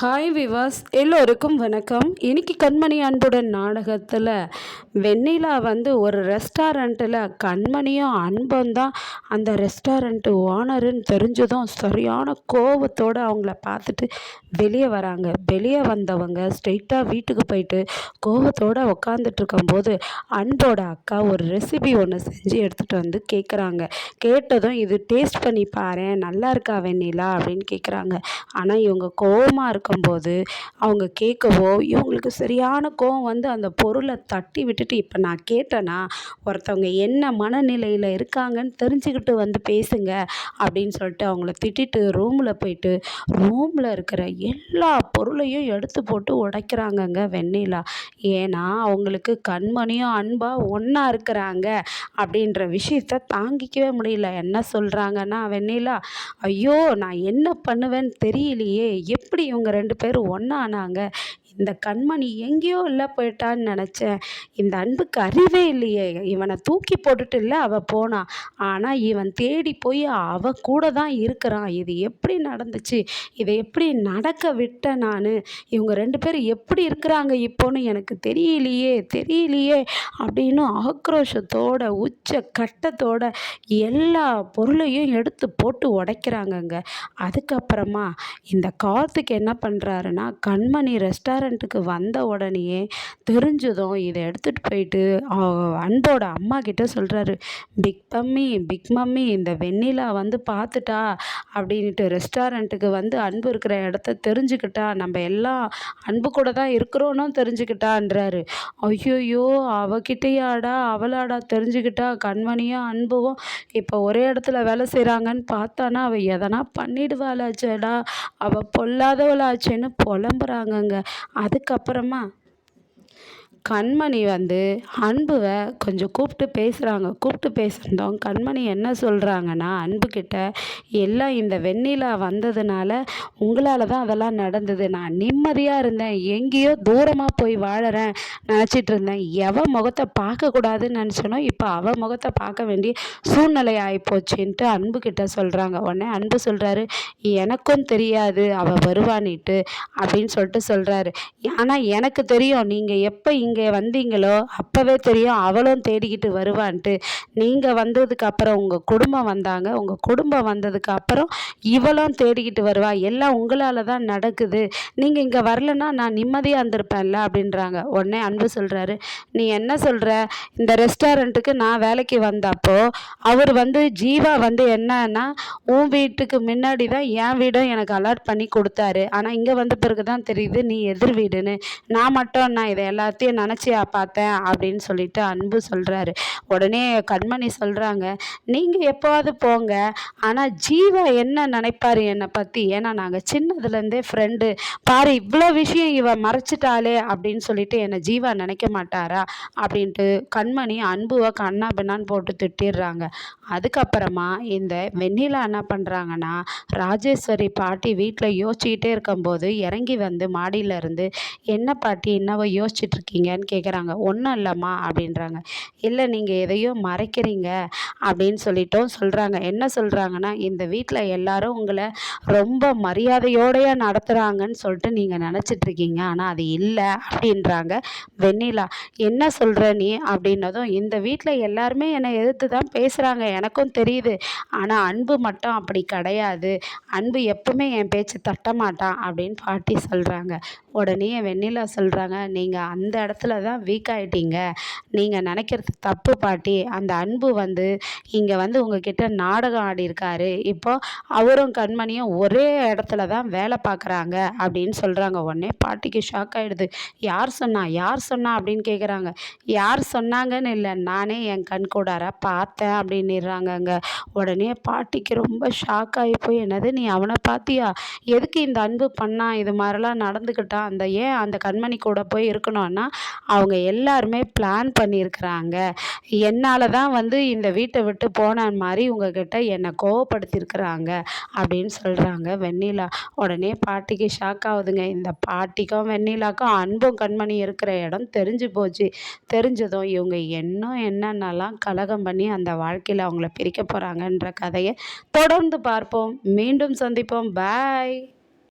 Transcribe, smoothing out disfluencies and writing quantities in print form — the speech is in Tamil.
ஹாய் விவாஸ், எல்லோருக்கும் வணக்கம். இன்னைக்கு கண்மணி அன்புடன் நாடகத்தில் வெண்ணிலா ஒரு ரெஸ்டாரண்ட்டில் கண்மணியும் அன்பும் தான் அந்த ரெஸ்டாரண்ட்டு ஓனருன்னு தெரிஞ்சதும் சரியான கோபத்தோடு அவங்கள பார்த்துட்டு வெளியே வராங்க. வெளியே வந்தவங்க ஸ்ட்ரெயிட்டாக வீட்டுக்கு போயிட்டு கோபத்தோடு உக்காந்துட்டு இருக்கும்போது அன்போட அக்கா ஒரு ரெசிபி ஒன்று செஞ்சு எடுத்துகிட்டு வந்து கேட்குறாங்க. கேட்டதும் இது டேஸ்ட் பண்ணி பாரு, நல்லா இருக்கா வெண்ணிலா அப்படின்னு கேட்குறாங்க. ஆனால் இவங்க கோவமாக இருக்கும்போது அவங்க கேட்கவோ இவங்களுக்கு சரியான கோவம் அந்த பொருளை தட்டி விட்டுட்டு, இப்போ நான் கேட்டேன்னா ஒருத்தவங்க என்ன மனநிலையில் இருக்காங்கன்னு தெரிஞ்சுக்கிட்டு பேசுங்க அப்படின்னு சொல்லிட்டு அவங்கள திட்டிட்டு ரூமில் இருக்கிற எல்லா பொருளையும் எடுத்து போட்டு உடைக்கிறாங்கங்க வெண்ணிலா. ஏன்னா அவங்களுக்கு கண்மணியும் அன்பா ஒன்றா இருக்கிறாங்க அப்படின்ற விஷயத்த தாங்கிக்கவே முடியல. என்ன சொல்கிறாங்கன்னா வெண்ணிலா, ஐயோ நான் என்ன பண்ணுவேன்னு தெரியலையே, எப்படி இவங்க 2 பேரும் ஒன்றானாங்க, இந்த கண்மணி எங்கேயோ இல்லை போயிட்டான்னு நினச்சேன், இந்த அன்புக்கு அறிவே இல்லையே, இவனை தூக்கி போட்டுட்டு இல்லை அவள் போனா, ஆனால் இவன் தேடி போய் அவள் கூட தான் இருக்கிறான், இது எப்படி நடந்துச்சு, இதை எப்படி நடக்க விட்டேன் நான், இவங்க 2 பேரும் எப்படி இருக்கிறாங்க இப்போன்னு எனக்கு தெரியலையே அப்படின்னு ஆக்ரோஷத்தோட உச்ச கட்டத்தோட எல்லா பொருளையும் எடுத்து போட்டு உடைக்கிறாங்கங்க. அதுக்கப்புறமா இந்த கார்த்திக் என்ன பண்ணுறாருன்னா, கண்மணி ரெஸ்டாரண்ட்டுக்கு வந்த உடனேயே தெரிஞ்சதும் இதை எடுத்துகிட்டு போயிட்டு அன்போட அம்மா கிட்ட சொல்கிறாரு. பிக் மம்மி இந்த வெண்ணிலா பார்த்துட்டா அப்படின்ட்டு, ரெஸ்டாரண்ட்டுக்கு அன்பு இருக்கிற இடத்த தெரிஞ்சுக்கிட்டா, நம்ம எல்லாம் அன்பு கூட தான் இருக்கிறோன்னு தெரிஞ்சுக்கிட்டான்றாரு. ஐயோயோ, அவளாடா தெரிஞ்சுக்கிட்டா, கண்மணியும் அன்பும் இப்போ ஒரே இடத்துல வேலை செய்கிறாங்கன்னு பார்த்தானா அவள் எதனா பண்ணிடுவாளாச்சேடா, அவள் பொல்லாதவளாச்சேன்னு புலம்புறாங்கங்க. அதுக்கப்புறமா கண்மணி அன்புவை கொஞ்சம் கூப்பிட்டு பேசுகிறதும் கண்மணி என்ன சொல்கிறாங்கன்னா அன்புக்கிட்ட, எல்லாம் இந்த வெண்ணிலா வந்ததுனால உங்களால் தான் அதெல்லாம் நடந்தது, நான் நிம்மதியாக இருந்தேன், எங்கேயோ தூரமாக போய் வாழறேன் நினச்சிட்டு இருந்தேன், எவன் முகத்தை பார்க்கக்கூடாதுன்னு நினச்சனோ இப்போ அவள் முகத்தை பார்க்க வேண்டிய சூழ்நிலை ஆகிப்போச்சுன்ட்டு அன்புக்கிட்ட சொல்கிறாங்க. உடனே அன்பு சொல்கிறாரு, எனக்கும் தெரியாது அவள் வருவானிட்டு அப்படின்னு சொல்கிறாரு. ஆனால் எனக்கு தெரியும், நீங்கள் எப்போ இங்கே வந்தீங்களோ அப்போவே தெரியும் அவளும் தேடிக்கிட்டு வருவான்ட்டு. நீங்கள் வந்ததுக்கு அப்புறம் உங்கள் குடும்பம் வந்தாங்க, உங்கள் குடும்பம் வந்ததுக்கு அப்புறம் இவளும் தேடிக்கிட்டு வருவா, எல்லாம் உங்களால் தான் நடக்குது, நீங்கள் இங்கே வரலன்னா நான் நிம்மதியாக இருந்திருப்பேன்ல அப்படின்றாங்க. உடனே அன்பு சொல்கிறாரு, நீ என்ன சொல்கிற, இந்த ரெஸ்டாரண்ட்டுக்கு நான் வேலைக்கு வந்தப்போ அவர் ஜீவா என்னன்னா உன் வீட்டுக்கு முன்னாடி தான் என் வீடும் எனக்கு அலாட் பண்ணி கொடுத்தாரு, ஆனால் இங்கே வந்த பிறகு தான் தெரியுது நீ எதிர் வீடுன்னு, நான் இதை எல்லாத்தையும் நினச்சியா பார்த்தேன் அப்படின்னு சொல்லிட்டு அன்பு சொல்கிறாரு. உடனே கண்மணி சொல்கிறாங்க, நீங்கள் எப்போவாது போங்க, ஆனால் ஜீவா என்ன நினைப்பார் என்னை பற்றி, ஏன்னா நாங்கள் சின்னதுலேருந்தே ஃப்ரெண்டு, பாரு இவ்வளோ விஷயம் இவ மறைச்சிட்டாளே அப்படின்னு சொல்லிட்டு என்னை ஜீவா நினைக்க மாட்டாரா அப்படின்ட்டு கண்மணி அன்புவை கண்ணா பின்னான்னு போட்டு திட்டிடுறாங்க. அதுக்கப்புறமா இந்த வெண்ணிலா என்ன பண்ணுறாங்கன்னா, ராஜேஸ்வரி பாட்டி வீட்டில் யோசிச்சுக்கிட்டே இருக்கும்போது இறங்கி மாடியிலேருந்து, என்ன பாட்டி என்னவோ யோசிச்சுட்டு இருக்கீங்கன்னு கேட்குறாங்க. ஒன்றும் இல்லைம்மா அப்படின்றாங்க. இல்லை நீங்கள் எதையோ மறைக்கிறீங்க அப்படின்னு சொல்கிறாங்க. என்ன சொல்கிறாங்கன்னா, இந்த வீட்டில் எல்லாரும் உங்களை ரொம்ப மரியாதையோடைய நடத்துகிறாங்கன்னு சொல்லிட்டு நீங்கள் நினச்சிட்ருக்கீங்க, ஆனால் அது இல்லை அப்படின்றாங்க வெண்ணிலா. என்ன சொல்கிற நீ அப்படின்னதும், இந்த வீட்டில் எல்லாருமே என்னை எதிர்த்து தான் பேசுகிறாங்க, எனக்கும் தெரியுது, ஆனால் அன்பு மட்டும் அப்படி கிடையாது, அன்பு எப்பவுமே என் பேச்சு தட்ட மாட்டான் அப்படின்னு பாட்டி சொல்கிறாங்க. உடனே வெண்ணிலா சொல்கிறாங்க, நீங்கள் அந்த இடத்துல தான் வீக் ஆகிட்டீங்க, நீங்கள் நினைக்கிறது தப்பு பாட்டி, அந்த அன்பு இங்கே உங்ககிட்ட நாடகம் ஆடியிருக்காரு, இப்போ அவரும் கண்மணியும் ஒரே இடத்துல தான் வேலை பார்க்குறாங்க அப்படின்னு சொல்கிறாங்க. உடனே பாட்டிக்கு ஷாக் ஆகிடுது. யார் சொன்னா அப்படின்னு கேட்குறாங்க. யார் சொன்னாங்கன்னு இல்லை, நானே என் கண் கூடார பார்த்தேன் அப்படின்னுறாங்கங்க. உடனே பாட்டிக்கு ரொம்ப ஷாக் ஆகி போய், என்னது நீ அவனை பார்த்தியா, எதுக்கு இந்த அன்பு பண்ணா, இது மாதிரிலாம் நடந்துக்கிட்டான், ஏன் அந்த கண்மணி கூட போய் இருக்கணும்னா அவங்க எல்லாருமே பிளான் பண்ணியிருக்கிறாங்க, என்னால் தான் இந்த வீட்டை விட்டு போன மாதிரி உங்ககிட்ட என்னை கோவப்படுத்தியிருக்கிறாங்க அப்படின்னு சொல்கிறாங்க வெண்ணிலா. உடனே பாட்டிக்கு ஷாக் ஆகுதுங்க. இந்த பாட்டிக்கும் வெண்ணிலாக்கும் அன்பும் கண்மணி இருக்கிற இடம் தெரிஞ்சு போச்சு. தெரிஞ்சதும் இவங்க என்னென்னலாம் கலகம் பண்ணி அந்த வாழ்க்கையில் அவங்கள பிரிக்க போகிறாங்கன்ற கதையை தொடர்ந்து பார்ப்போம். மீண்டும் சந்திப்போம். பாய்.